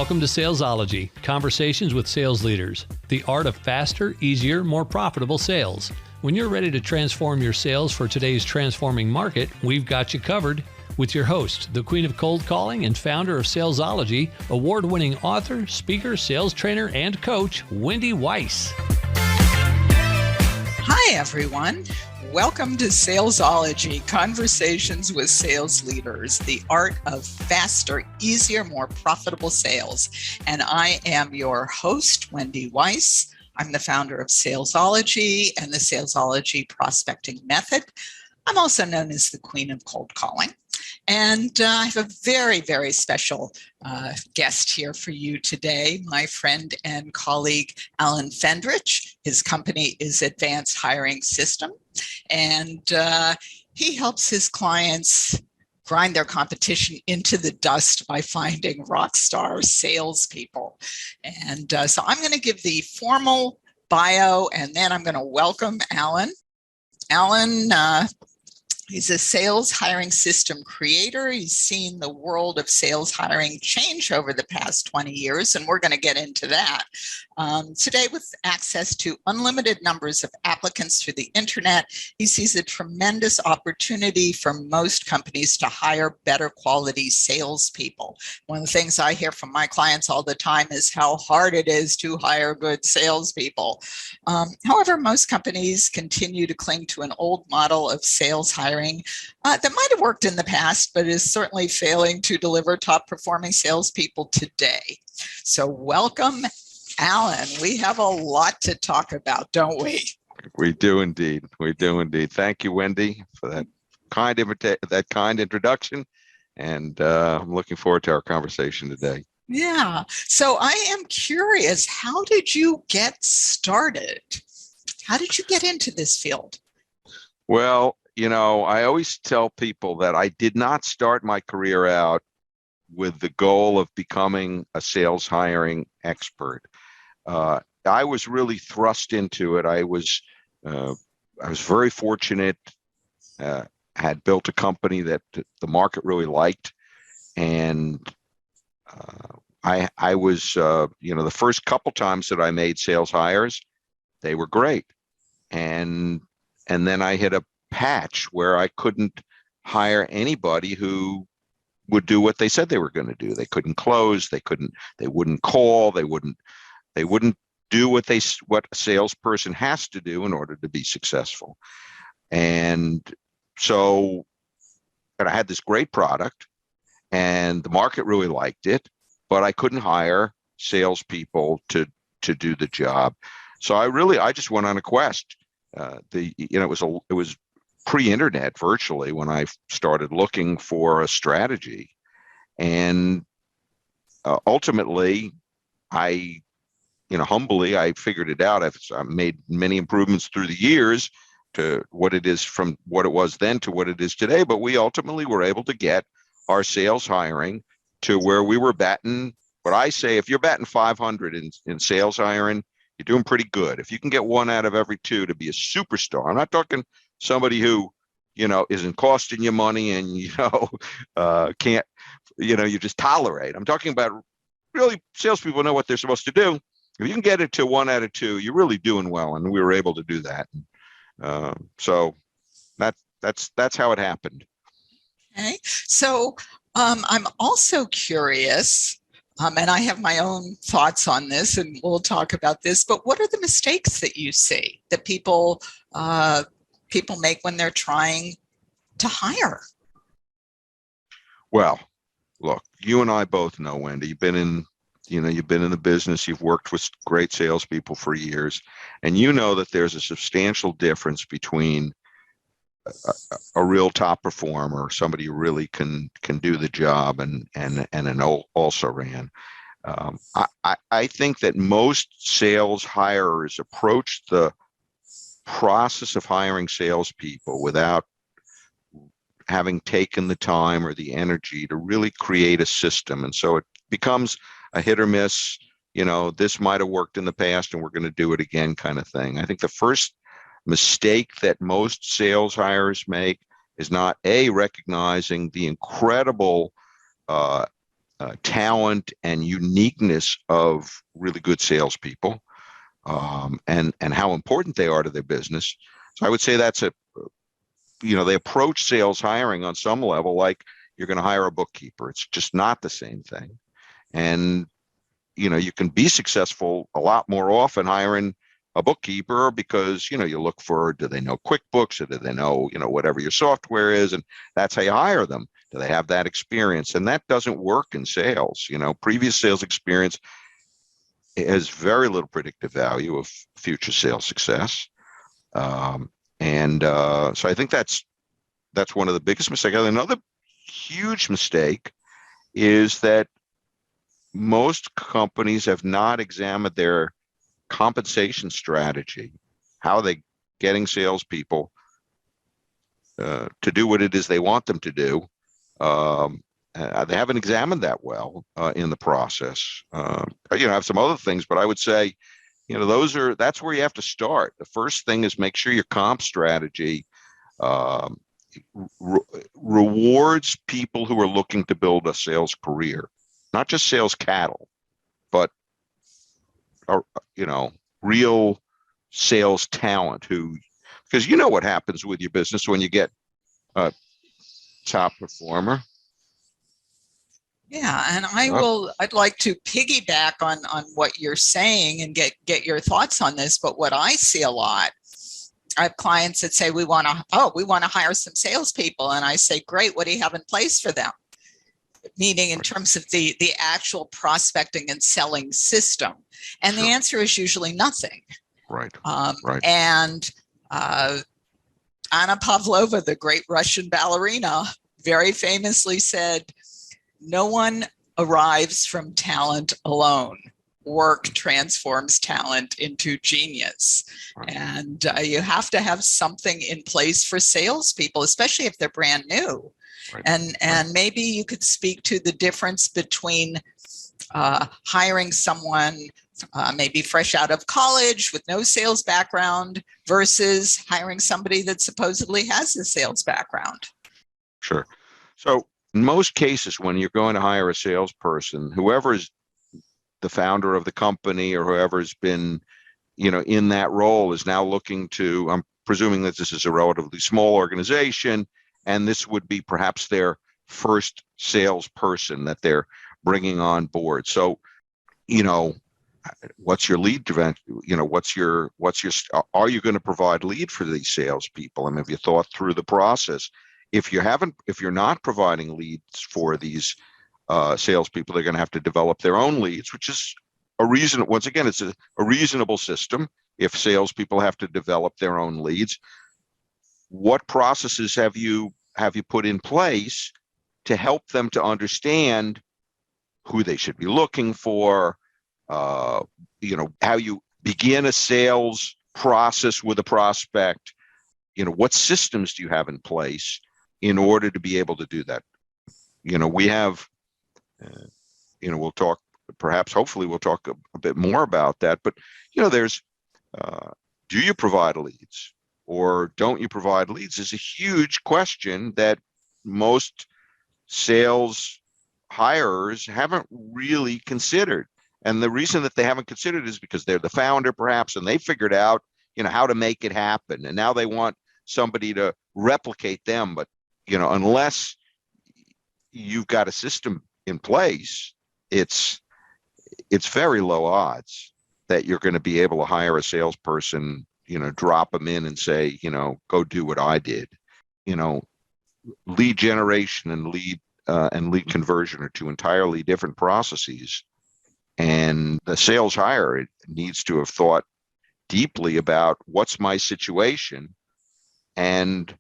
Welcome to Salesology, conversations with sales leaders, the art of faster, easier, more profitable sales. When you're ready to transform your sales for today's transforming market, we've got you covered with your host, the queen of cold calling and founder of Salesology, award-winning author, speaker, sales trainer, and coach, Wendy Weiss. Hi, everyone. Welcome to Salesology, conversations with sales leaders, the art of faster, easier, more profitable sales. And I am your host, Wendy Weiss. I'm the founder of Salesology and the Salesology Prospecting Method. I'm also known as the queen of cold calling. And I have a very, very special guest here for you today, my friend and colleague, Alan Fendrich. His company is Advanced Hiring System, and he helps his clients grind their competition into the dust by finding rockstar salespeople. And so I'm going to give the formal bio, and then I'm going to welcome Alan. Alan, he's a sales hiring system creator. He's seen the world of sales hiring change over the past 20 years, and we're going to get into that. Today, with access to unlimited numbers of applicants through the internet, he sees a tremendous opportunity for most companies to hire better quality salespeople. One of the things I hear from my clients all the time is how hard it is to hire good salespeople. However, most companies continue to cling to an old model of sales hiring that might have worked in the past, but is certainly failing to deliver top performing salespeople today. So welcome, Alan. We have a lot to talk about, don't we? We do indeed. We do indeed. Thank you, Wendy, for that kind introduction. And I'm looking forward to our conversation today. Yeah. So I am curious, how did you get started? How did you get into this field? Well, you know, I always tell people that I did not start my career out with the goal of becoming a sales hiring expert. I was really thrust into it. I was very fortunate. Had built a company that the market really liked, and I was the first couple times that I made sales hires, they were great, and then I hit a patch where I couldn't hire anybody who would do what they said they were going to do. They couldn't close. They wouldn't call. They wouldn't do what a salesperson has to do in order to be successful. And so, I had this great product, and the market really liked it, but I couldn't hire salespeople to do the job. So I just went on a quest. It was pre-internet virtually when I started looking for a strategy, and ultimately, humbly, I figured it out. I've made many improvements through the years to what it is from what it was then to what it is today. But we ultimately were able to get our sales hiring to where we were batting. What I say, if you're batting 500 in sales hiring, you're doing pretty good. If you can get one out of every two to be a superstar, I'm not talking somebody who, isn't costing you money and, can't, you just tolerate. I'm talking about really salespeople know what they're supposed to do. If you can get it to one out of two, you're really doing well. And we were able to do that. So that's how it happened. Okay. So I'm also curious, and I have my own thoughts on this, and we'll talk about this, but what are the mistakes that you see that people make when they're trying to hire? Well, look, you and I both know, Wendy, you've been in the business, you've worked with great salespeople for years, and you know that there's a substantial difference between a real top performer, somebody who really can do the job, and an also ran. I think that most sales hirers approach the process of hiring salespeople without having taken the time or the energy to really create a system, and so it becomes a hit or miss. This might have worked in the past, and we're going to do it again, kind of thing. I think the first mistake that most sales hires make is not recognizing the incredible talent and uniqueness of really good salespeople, and how important they are to their business. So I would say that's they approach sales hiring on some level like you're going to hire a bookkeeper. It's just not the same thing. And you can be successful a lot more often hiring a bookkeeper because you look for, do they know QuickBooks, or do they know whatever your software is, and that's how you hire them. Do they have that experience? And that doesn't work in sales. Previous sales experience has very little predictive value of future sales success. So I think that's one of the biggest mistakes. Another huge mistake is that most companies have not examined their compensation strategy. How are they getting salespeople to do what it is they want them to do? They haven't examined that well in the process. I have some other things, but I would say, that's where you have to start. The first thing is make sure your comp strategy rewards people who are looking to build a sales career, not just sales cattle, but real sales talent because what happens with your business when you get a top performer. Yeah, and I'd like to piggyback on what you're saying and get your thoughts on this. But what I see a lot, I have clients that say we want to hire some salespeople, and I say, great, what do you have in place for them? Meaning in terms of the actual prospecting and selling system, and the answer is usually nothing. Right. And Anna Pavlova, the great Russian ballerina, very famously said, "No one arrives from talent alone. Work transforms talent into genius." Right. And you have to have something in place for salespeople, especially if they're brand new. Right. And maybe you could speak to the difference between hiring someone maybe fresh out of college with no sales background versus hiring somebody that supposedly has a sales background. Sure. So in most cases, when you're going to hire a salesperson, whoever is the founder of the company or whoever's been, in that role is now looking to, I'm presuming that this is a relatively small organization, and this would be perhaps their first salesperson that they're bringing on board. So, what's your lead event? Are you going to provide lead for these salespeople? I mean, have you thought through the process? If you're not providing leads for these salespeople, they're going to have to develop their own leads, which is once again, it's a reasonable system. If salespeople have to develop their own leads, what processes have you put in place to help them to understand who they should be looking for? How you begin a sales process with a prospect. What systems do you have in place in order to be able to do that? We have, we'll talk, hopefully we'll talk a bit more about that, but, there's, do you provide leads or don't you provide leads is a huge question that most sales hirers haven't really considered. And the reason that they haven't considered is because they're the founder perhaps, and they figured out, how to make it happen. And now they want somebody to replicate them. But, unless you've got a system in place, it's very low odds that you're going to be able to hire a salesperson, drop them in and say, go do what I did. Lead generation and lead conversion are two entirely different processes. And the sales hire needs to have thought deeply about what's my situation and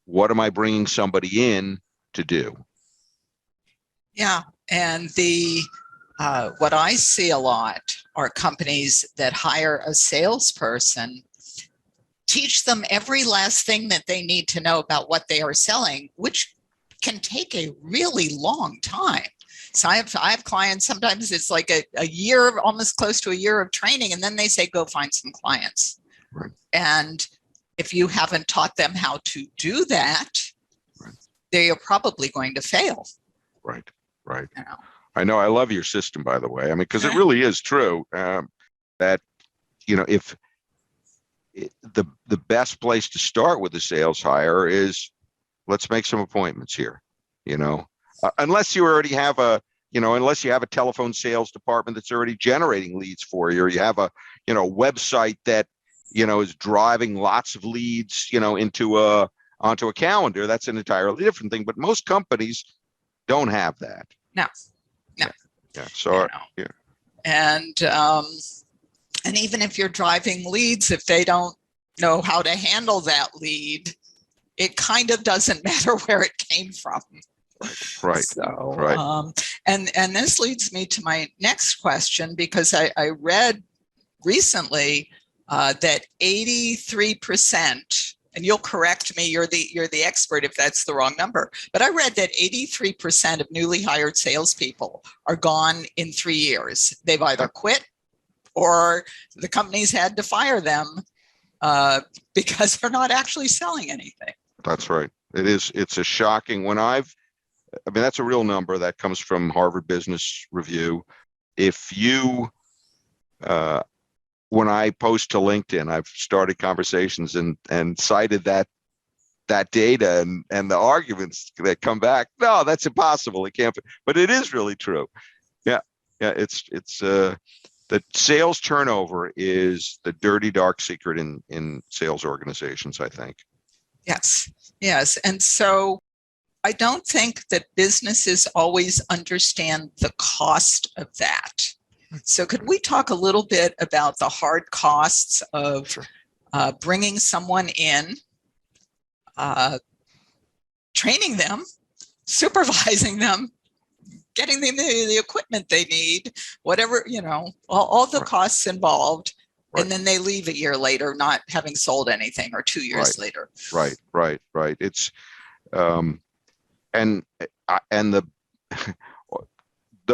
what am I bringing somebody in to do? Yeah, and what I see a lot are companies that hire a salesperson, teach them every last thing that they need to know about what they are selling, which can take a really long time. So I have clients, sometimes it's like a year, almost close to a year of training, and then they say, go find some clients. Right. And if you haven't taught them how to do that, right, they are probably going to fail. Right. I know. I love your system, by the way. I mean, because it really is true that, if the best place to start with a sales hire is, let's make some appointments here, unless you already have unless you have a telephone sales department that's already generating leads for you, or you have a, website that, is driving lots of leads, onto a calendar. That's an entirely different thing. But most companies don't have that. No. Yeah. So, yeah. And even if you're driving leads, if they don't know how to handle that lead, it kind of doesn't matter where it came from. Right. So, Right. And this leads me to my next question, because I read recently that 83%, and you'll correct me, you're the expert if that's the wrong number, but I read that 83% of newly hired salespeople are gone in 3 years. They've either quit or the company's had to fire them because they're not actually selling anything. That's right. It's a shocking, that's a real number that comes from Harvard Business Review. If you, when I post to LinkedIn, I've started conversations and cited that data and the arguments that come back. No, that's impossible. It can't be, but it is really true. Yeah. It's the sales turnover is the dirty, dark secret in sales organizations, I think. Yes. And so I don't think that businesses always understand the cost of that. So could we talk a little bit about the hard costs of bringing someone in, training them, supervising them, getting them the equipment they need, whatever, all the costs involved. Right. And then they leave a year later, not having sold anything, or 2 years later. Right. It's,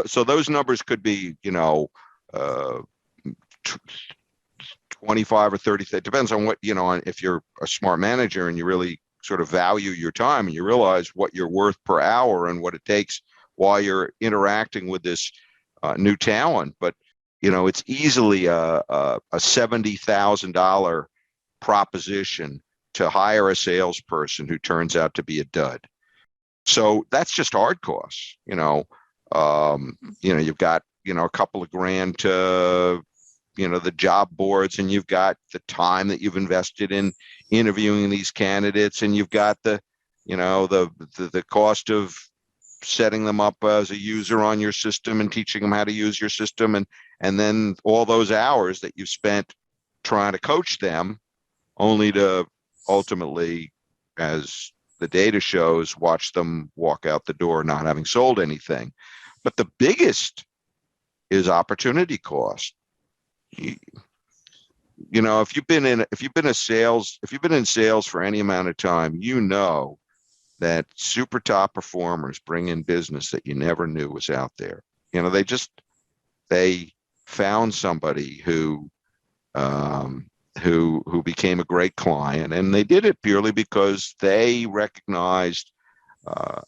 so those numbers could be, 25 or 30. It depends on what, if you're a smart manager and you really sort of value your time and you realize what you're worth per hour and what it takes while you're interacting with this new talent. But, it's easily a $70,000 proposition to hire a salesperson who turns out to be a dud. So that's just hard costs. You've got, a couple of grand to, the job boards, and you've got the time that you've invested in interviewing these candidates, and you've got the cost of setting them up as a user on your system and teaching them how to use your system, and then all those hours that you've spent trying to coach them, only to ultimately, as the data shows, watch them walk out the door not having sold anything. But the biggest is opportunity cost. If you've been in sales for any amount of time, that super top performers bring in business that you never knew was out there. They found somebody who became a great client, and they did it purely because they recognized how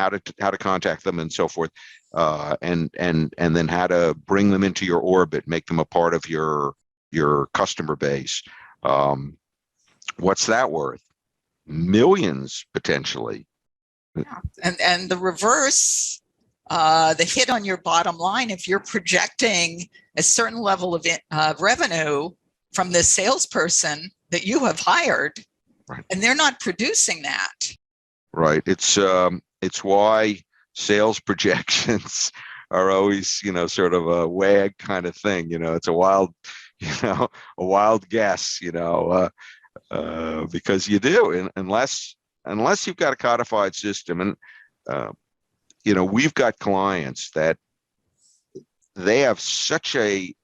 to contact them and so forth, and then how to bring them into your orbit, make them a part of your customer base. What's that worth? Millions, potentially. Yeah. And the reverse, the hit on your bottom line, if you're projecting a certain level of revenue from this salesperson that you have hired, right, and they're not producing that. Right. It's why sales projections are always, sort of a wag kind of thing. It's a wild guess, because you do, unless you've got a codified system. And, we've got clients that they have such an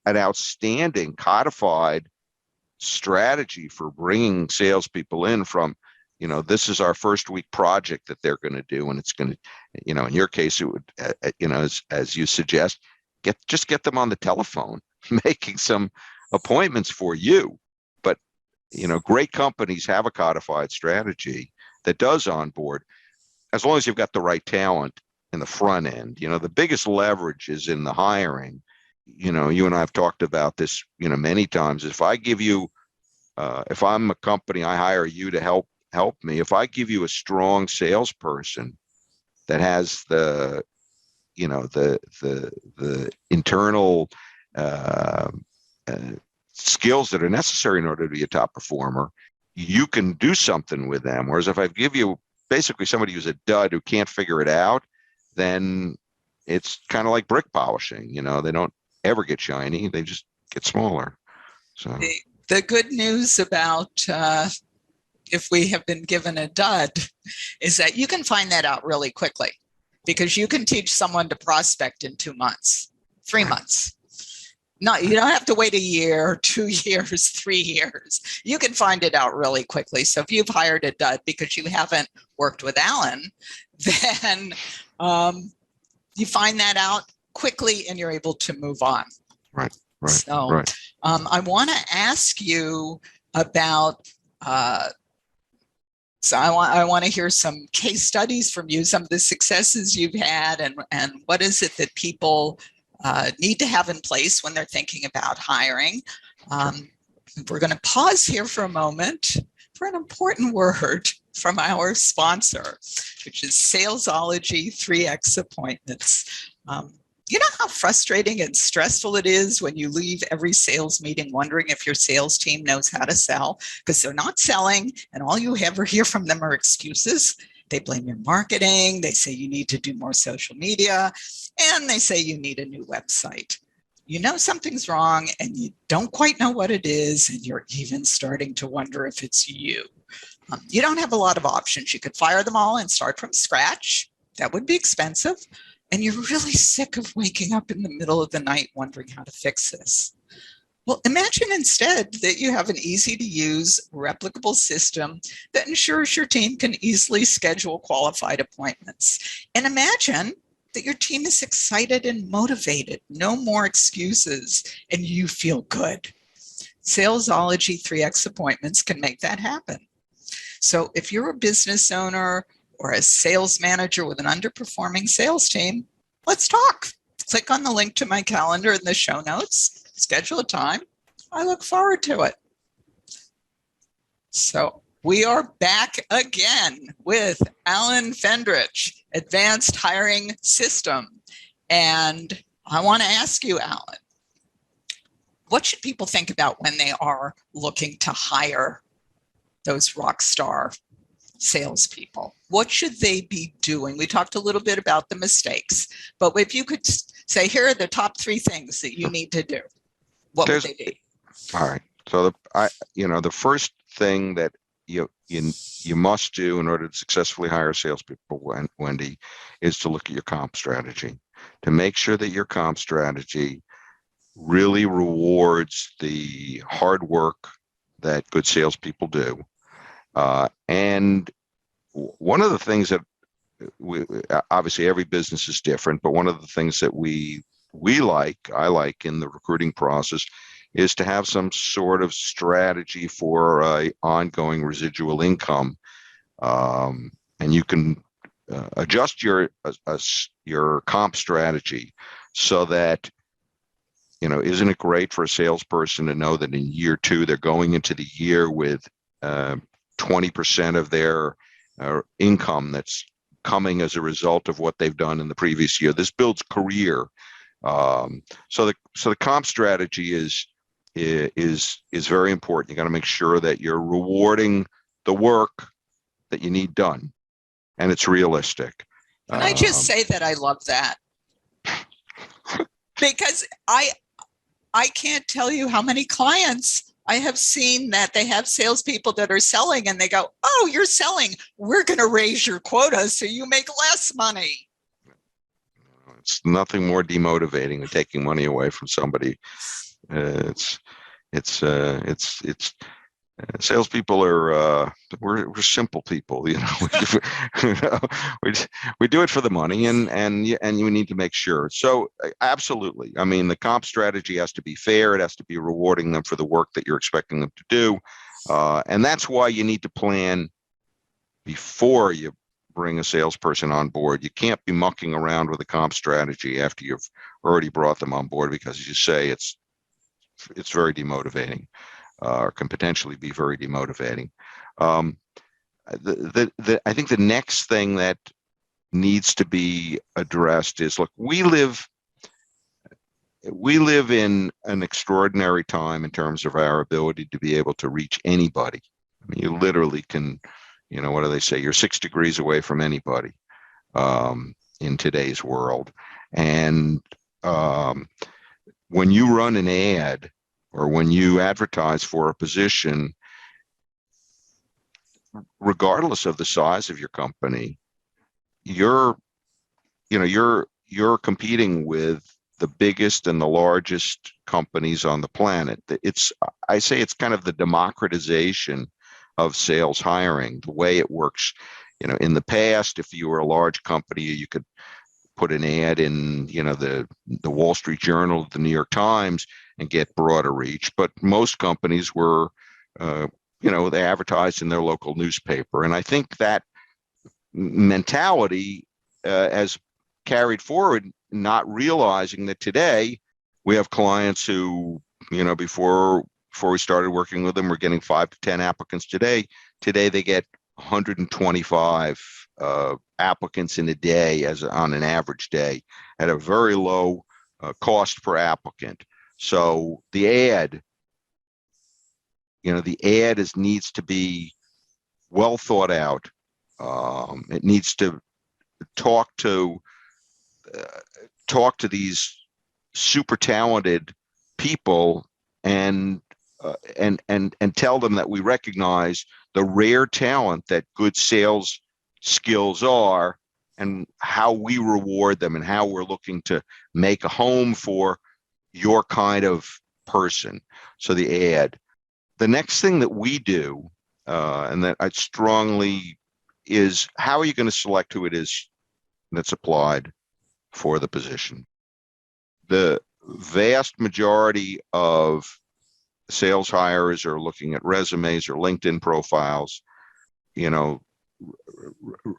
outstanding codified strategy for bringing salespeople in from, this is our first week project that they're going to do. And it's going to, in your case, it would, as you suggest, get them on the telephone, making some appointments for you. But, great companies have a codified strategy that does onboard, as long as you've got the right talent in the front end. The biggest leverage is in the hiring. You and I have talked about this, many times. If I give you, if I'm a company, I hire you to help me. If I give you a strong salesperson that has the internal skills that are necessary in order to be a top performer, you can do something with them. Whereas if I give you basically somebody who's a dud who can't figure it out, then it's kind of like brick polishing. They don't ever get shiny; they just get smaller. So the good news about if we have been given a dud is that you can find that out really quickly, because you can teach someone to prospect in 2 months, 3 months. No, you don't have to wait a year, 2 years, 3 years. You can find it out really quickly. So if you've hired a dud because you haven't worked with Alan, then you find that out quickly and you're able to move on. Right. So I want to ask you about, so I want to hear some case studies from you, some of the successes you've had, and what is it that people need to have in place when they're thinking about hiring. We're going to pause here for a moment for an important word from our sponsor, which is Salesology 3X Appointments. You know how frustrating and stressful it is when you leave every sales meeting wondering if your sales team knows how to sell, because they're not selling and all you ever hear from them are excuses. They blame your marketing. They say you need to do more social media, and they say you need a new website. You know something's wrong and you don't quite know what it is, and you're even starting to wonder if it's you. You don't have a lot of options. You could fire them all and start from scratch. That would be expensive. And you're really sick of waking up in the middle of the night wondering how to fix this. Well, imagine instead that you have an easy-to-use, replicable system that ensures your team can easily schedule qualified appointments. And imagine that your team is excited and motivated, no more excuses, and you feel good. Salesology 3X Appointments can make that happen. So if you're a business owner or a sales manager with an underperforming sales team, let's talk. Click on the link to my calendar in the show notes, schedule a time. I look forward to it. So we are back again with Alan Fendrich, Advanced Hiring System. And I want to ask you, Alan, what should people think about when they are looking to hire those rockstar salespeople? What should they be doing? We talked a little bit about the mistakes, but if you could say, here are the top 3 things that you need to do, what would they be? All right. So the first thing that you must do in order to successfully hire salespeople, Wendy, is to look at your comp strategy, to make sure that your comp strategy really rewards the hard work that good salespeople do. And one of the things that obviously every business is different, but one of the things that I like in the recruiting process is to have some sort of strategy for ongoing residual income. And you can adjust your comp strategy so that, isn't it great for a salesperson to know that in year 2, they're going into the year with 20% of their income that's coming as a result of what they've done in the previous year. This builds career. So the comp strategy is very important. You got to make sure that you're rewarding the work that you need done, and it's realistic. Can I just say that I love that? Because I can't tell you how many clients I have seen that they have salespeople that are selling and they go, oh, you're selling, we're going to raise your quota so you make less money. It's nothing more demotivating than taking money away from somebody. Salespeople are we're simple people, we do it for the money, and you need to make sure. So absolutely, I mean, the comp strategy has to be fair. It has to be rewarding them for the work that you're expecting them to do, and that's why you need to plan before you bring a salesperson on board, you can't be mucking around with a comp strategy after you've already brought them on board, because as you say, it's very demotivating, or can potentially be very demotivating. I think the next thing that needs to be addressed is, look, we live in an extraordinary time in terms of our ability to be able to reach anybody. I mean, you literally can, what do they say? You're 6 degrees away from anybody in today's world. And when you run an ad or when you advertise for a position, regardless of the size of your company, you're competing with the biggest and the largest companies on the planet. I say it's kind of the democratization of sales hiring, the way it works. In the past, if you were a large company, you could put an ad in, the Wall Street Journal, the New York Times, and get broader reach. But most companies were, they advertised in their local newspaper. And I think that mentality has carried forward, not realizing that today we have clients who, before we started working with them, we're getting 5 to 10 applicants today. Today they get 125 applicants in a day, on an average day, at a very low cost per applicant. So the ad needs to be well thought out. It needs to talk to these super talented people and tell them that we recognize the rare talent that good sales skills are, and how we reward them, and how we're looking to make a home for your kind of person. So the ad. The next thing that we do, and that I strongly, is how are you going to select who it is that's applied for the position? The vast majority of sales hires are looking at resumes or LinkedIn profiles.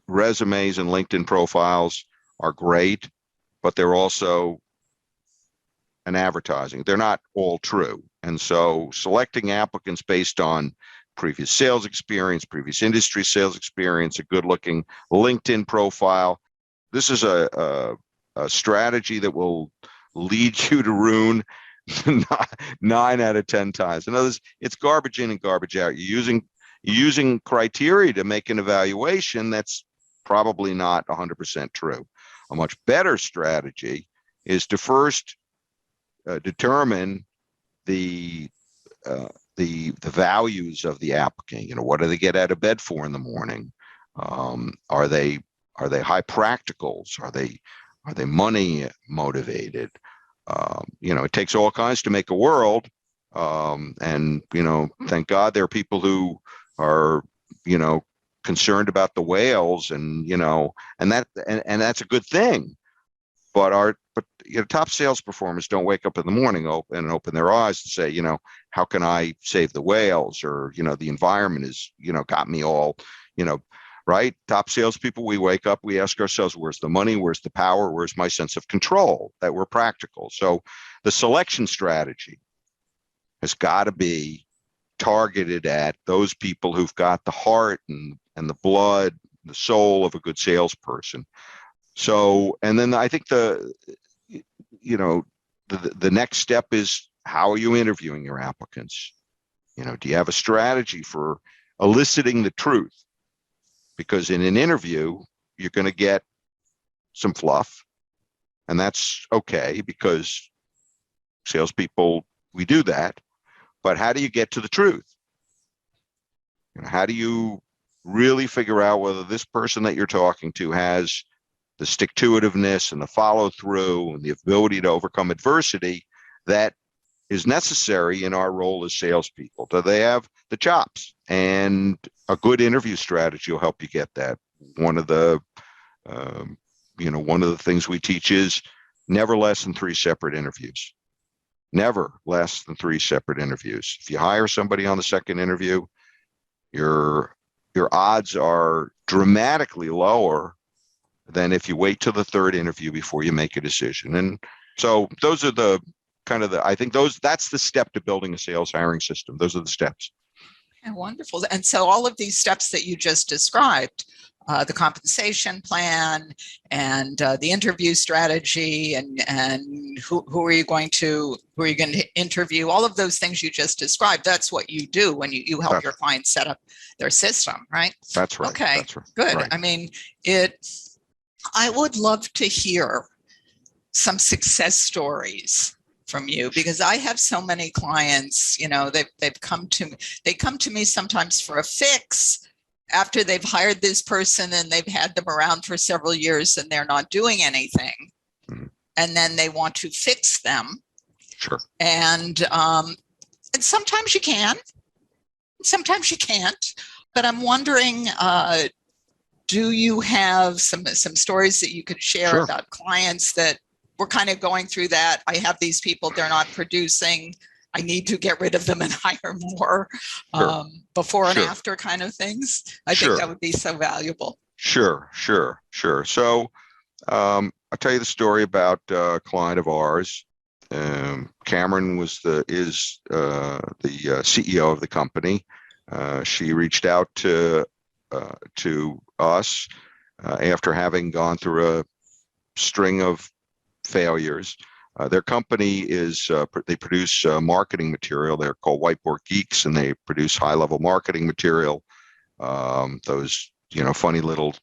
Resumes and LinkedIn profiles are great, but they're also an advertising. They're not all true. And so selecting applicants based on previous sales experience, previous industry sales experience, a good looking LinkedIn profile, this is a strategy that will lead you to ruin 9 out of 10 times. In other words, it's garbage in and garbage out. You're using criteria to make an evaluation that's probably not 100% true. A much better strategy is to first determine the values of the applicant. What do they get out of bed for in the morning? Are they high practicals? Are they money motivated? It takes all kinds to make a world. And thank God there are people who are, concerned about the whales, and that's a good thing. But top sales performers don't wake up in the morning and open their eyes and say, how can I save the whales? Or, the environment is, got me all, right? Top salespeople, we wake up, we ask ourselves, where's the money? Where's the power? Where's my sense of control? That we're practical. So the selection strategy has got to be targeted at those people who've got the heart and the blood, the soul of a good salesperson. So, and then I think the next step is, how are you interviewing your applicants? Do you have a strategy for eliciting the truth? Because in an interview, you're going to get some fluff, and that's okay, because salespeople, we do that. But how do you get to the truth? How do you really figure out whether this person that you're talking to has the stick-to-itiveness and the follow-through and the ability to overcome adversity that is necessary in our role as salespeople? Do they have the chops? And a good interview strategy will help you get that. One of the things we teach is never less than 3 separate interviews. Never less than 3 separate interviews. If you hire somebody on the second interview, your odds are dramatically lower than if you wait till the third interview before you make a decision. And so those are the I think that's the step to building a sales hiring system. Those are the steps. Yeah, wonderful. And so all of these steps that you just described, the compensation plan and the interview strategy and who are you going to interview, all of those things you just described, that's what you do when you help your clients set up their system, right? That's right. Okay, that's right. Good. Right. I mean, I would love to hear some success stories from you, because I have so many clients, they've come to me sometimes for a fix after they've hired this person and they've had them around for several years and they're not doing anything. Mm-hmm. And then they want to fix them. Sure. And sometimes you can, sometimes you can't, but I'm wondering, do you have some stories that you could share Sure. about clients that we're kind of going through that? I have these people, they're not producing, I need to get rid of them and hire more, Sure. before and Sure. after kind of things. I Sure. think that would be so valuable. Sure. So I'll tell you the story about a client of ours. Cameron is the CEO of the company. She reached out to us after having gone through a string of failures. Their company they produce marketing material. They're called Whiteboard Geeks, and they produce high-level marketing material. Those funny little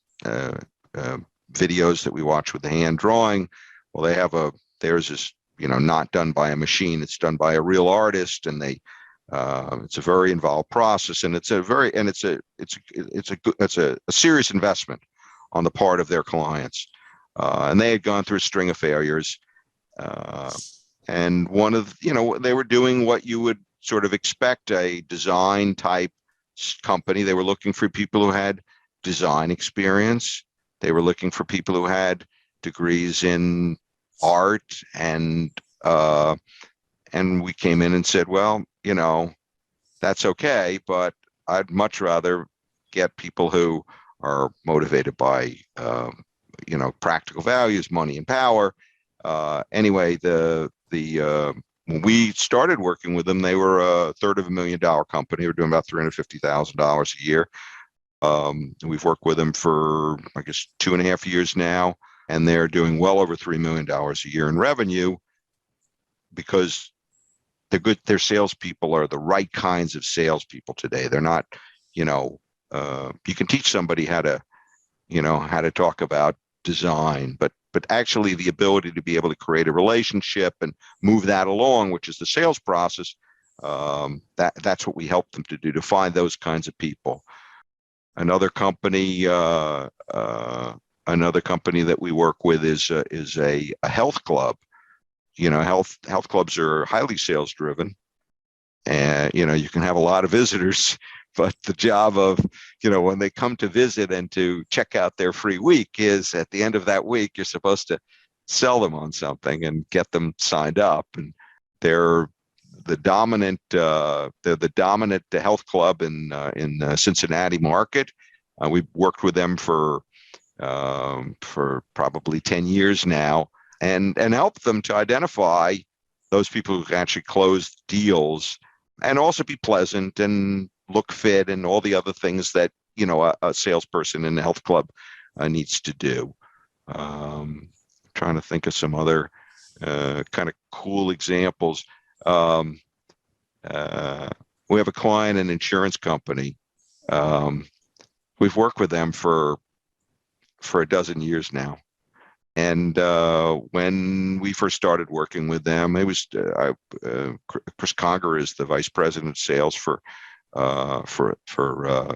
videos that we watch with the hand drawing. Well, theirs is not done by a machine. It's done by a real artist, and it's a very involved process, and it's a serious investment on the part of their clients. And they had gone through a string of failures. And they were doing what you would sort of expect a design type company. They were looking for people who had design experience. They were looking for people who had degrees in art, and we came in and said, well, that's okay, but I'd much rather get people who are motivated by practical values, money and power. Anyway, when we started working with them, they were a $350,000 company. They were doing about $350,000 a year. We've worked with them for, I guess, 2.5 years now, and they're doing well over $3 million a year in revenue, because they're good. Their salespeople are the right kinds of salespeople today. They're not, you can teach somebody how to talk about design, but actually the ability to be able to create a relationship and move that along, which is the sales process, that's what we help them to do, to find those kinds of people. Another company that we work with is a health club. Health clubs are highly sales driven, and you can have a lot of visitors, but the job of when they come to visit and to check out their free week is, at the end of that week, you're supposed to sell them on something and get them signed up. And they're the dominant health club in the Cincinnati market. We've worked with them for probably 10 years now, and helped them to identify those people who can actually close deals and also be pleasant and look fit and all the other things that a salesperson in the health club needs to do. Trying to think of some other kind of cool examples. We have a client, an insurance company. We've worked with them for a dozen years now. And when we first started working with them, it was Chris Conger is the vice president of sales for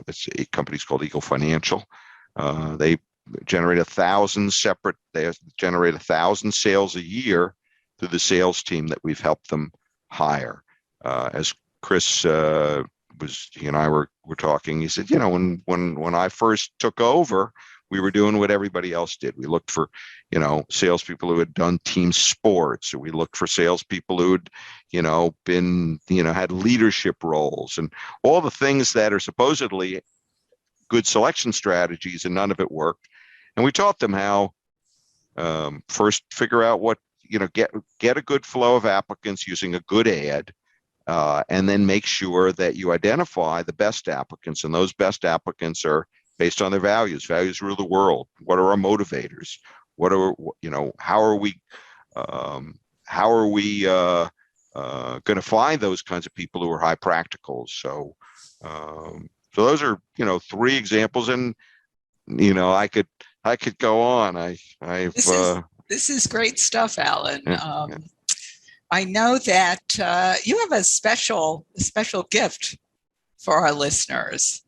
it's a company called Eagle Financial. They generate 1,000 sales a year through the sales team that we've helped them hire. As Chris he and I were talking, he said, when I first took over, we were doing what everybody else did. We looked for, salespeople who had done team sports, or we looked for salespeople who had, been, had leadership roles, and all the things that are supposedly good selection strategies, and none of it worked. And we taught them how first figure out what, get a good flow of applicants using a good ad, and then make sure that you identify the best applicants. And those best applicants are based on their values. Values rule the world. What are our motivators? What are, how are we going to find those kinds of people who are high practicals? So those are, 3 examples, and I could go on. This is great stuff, Alan. Yeah. I know that you have a special gift for our listeners.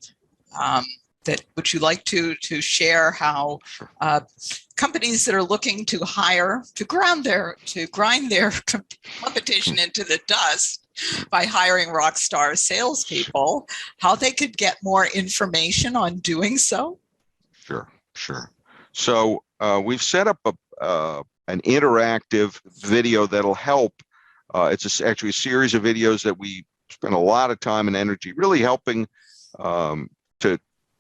That would you like to share how companies that are looking to hire, to grind their competition into the dust by hiring Rockstar salespeople, how they could get more information on doing so? Sure. So we've set up an interactive video that'll help. It's actually a series of videos that we spend a lot of time and energy really helping to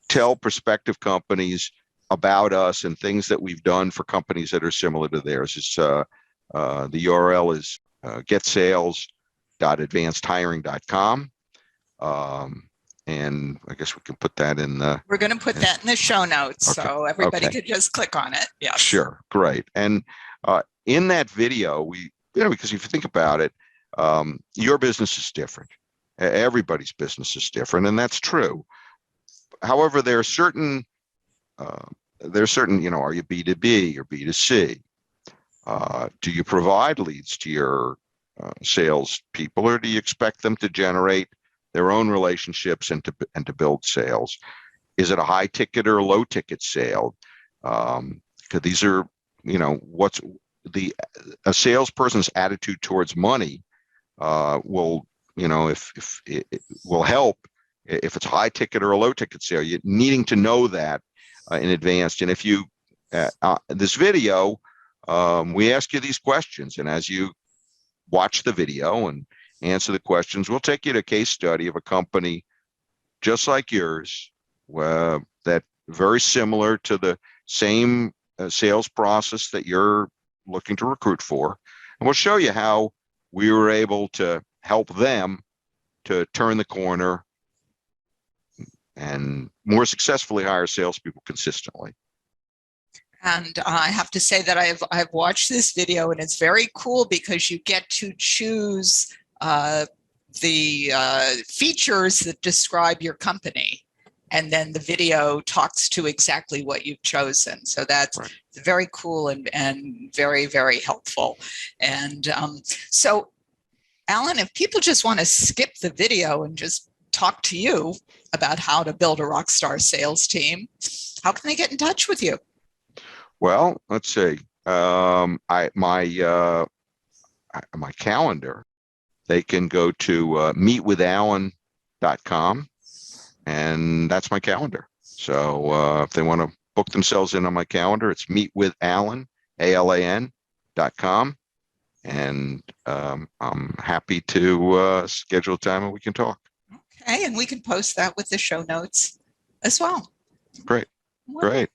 tell prospective companies about us and things that we've done for companies that are similar to theirs. It's the URL is getsales.advancedhiring.com. And I guess we can put that in the. We're going to put that in the show notes, okay. So everybody could just click on it. Yeah. Sure, great. And in that video, we, because if you think about it, your business is different. Everybody's business is different, and that's true. However, there are certain, are you B2B or B2C? Do you provide leads to your sales people, or do you expect them to generate their own relationships and to build sales? Is it a high ticket or a low ticket sale? Because these are, what's a salesperson's attitude towards money will, if it will help if it's a high ticket or a low ticket sale. You're needing to know that in advance. And if you, this video, we ask you these questions, and as you watch the video and answer the questions, we'll take you to a case study of a company just like yours, that very similar to the same sales process that you're looking to recruit for. And we'll show you how we were able to help them to turn the corner and more successfully hire salespeople consistently. And I have to say that I've watched this video, and it's very cool because you get to choose the features that describe your company, and then the video talks to exactly what you've chosen. So that's right. Very cool and very, very helpful. And so, Alan, if people just want to skip the video and just talk to you about how to build a Rockstar sales team, how can they get in touch with you? Well, let's see. My calendar, they can go to meetwithalan.com, and that's my calendar. So if they want to book themselves in on my calendar, it's meetwithalan, ALAN.com. And I'm happy to schedule a time and we can talk. Okay, and we can post that with the show notes as well. Great. Wonderful. Great.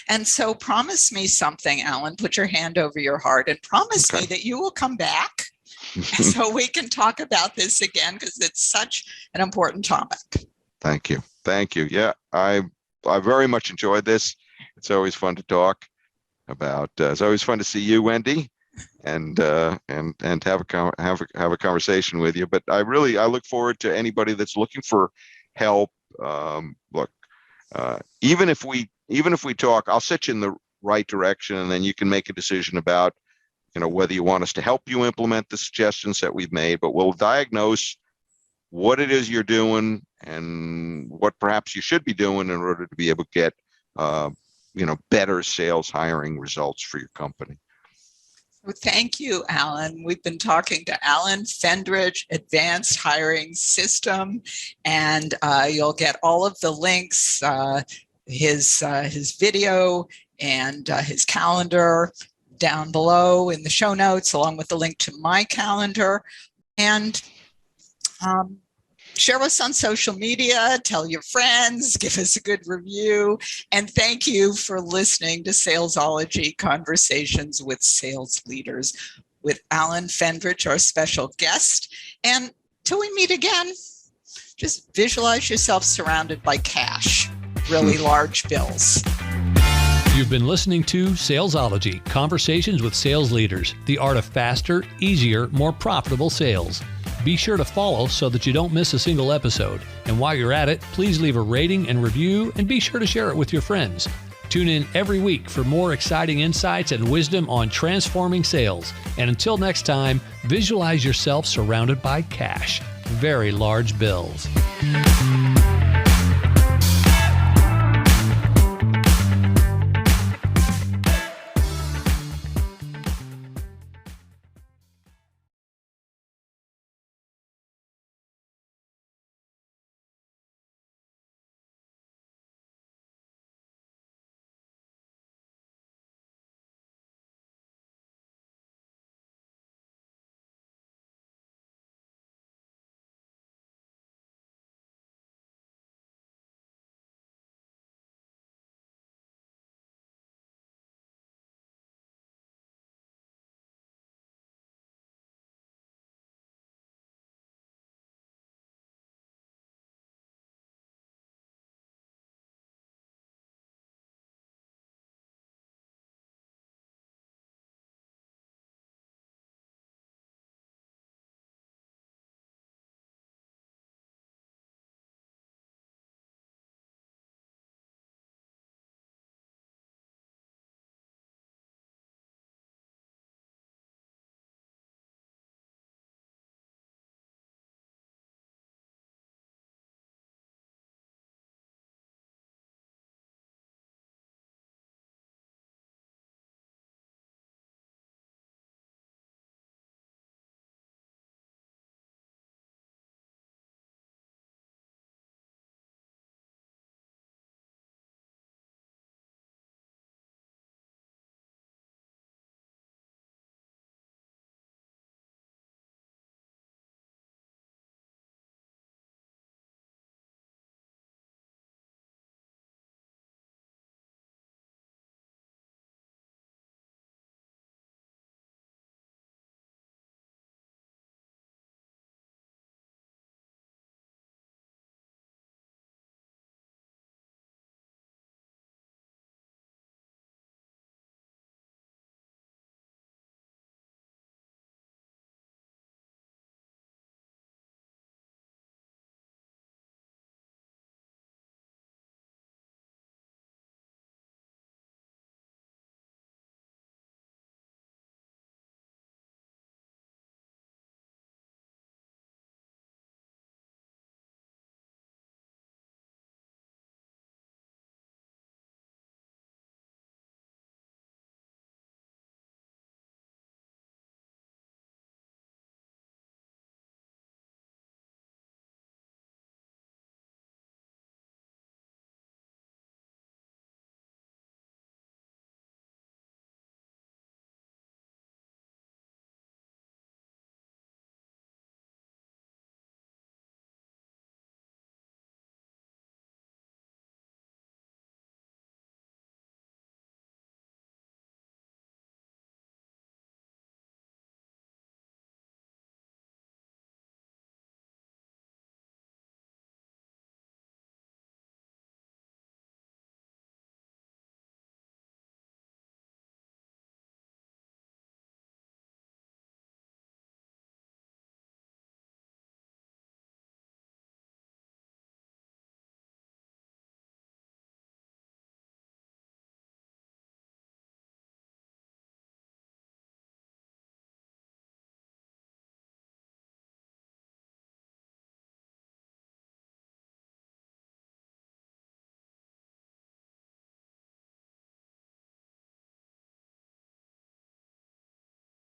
And so promise me something, Alan. Put your hand over your heart and promise me that you will come back so we can talk about this again, because it's such an important topic. Thank you. Yeah, I very much enjoyed this. It's always fun to talk about. It's always fun to see you, Wendy, and have a conversation with you. But I look forward to anybody that's looking for help. Even if we talk, I'll set you in the right direction, and then you can make a decision about, whether you want us to help you implement the suggestions that we've made. But we'll diagnose what it is you're doing and what perhaps you should be doing in order to be able to get, better sales hiring results for your company. Well, thank you, Alan. We've been talking to Alan Fendrich, Advanced Hiring System, and you'll get all of the links, his video and his calendar down below in the show notes, along with the link to my calendar. And Share us on social media, tell your friends, give us a good review, and thank you for listening to Salesology Conversations with Sales Leaders with Alan Fendrich, our special guest. And till we meet again, just visualize yourself surrounded by cash, really large bills. You've been listening to Salesology Conversations with Sales Leaders, the art of faster, easier, more profitable sales. Be sure to follow so that you don't miss a single episode. And while you're at it, please leave a rating and review and be sure to share it with your friends. Tune in every week for more exciting insights and wisdom on transforming sales. And until next time, visualize yourself surrounded by cash, very large bills.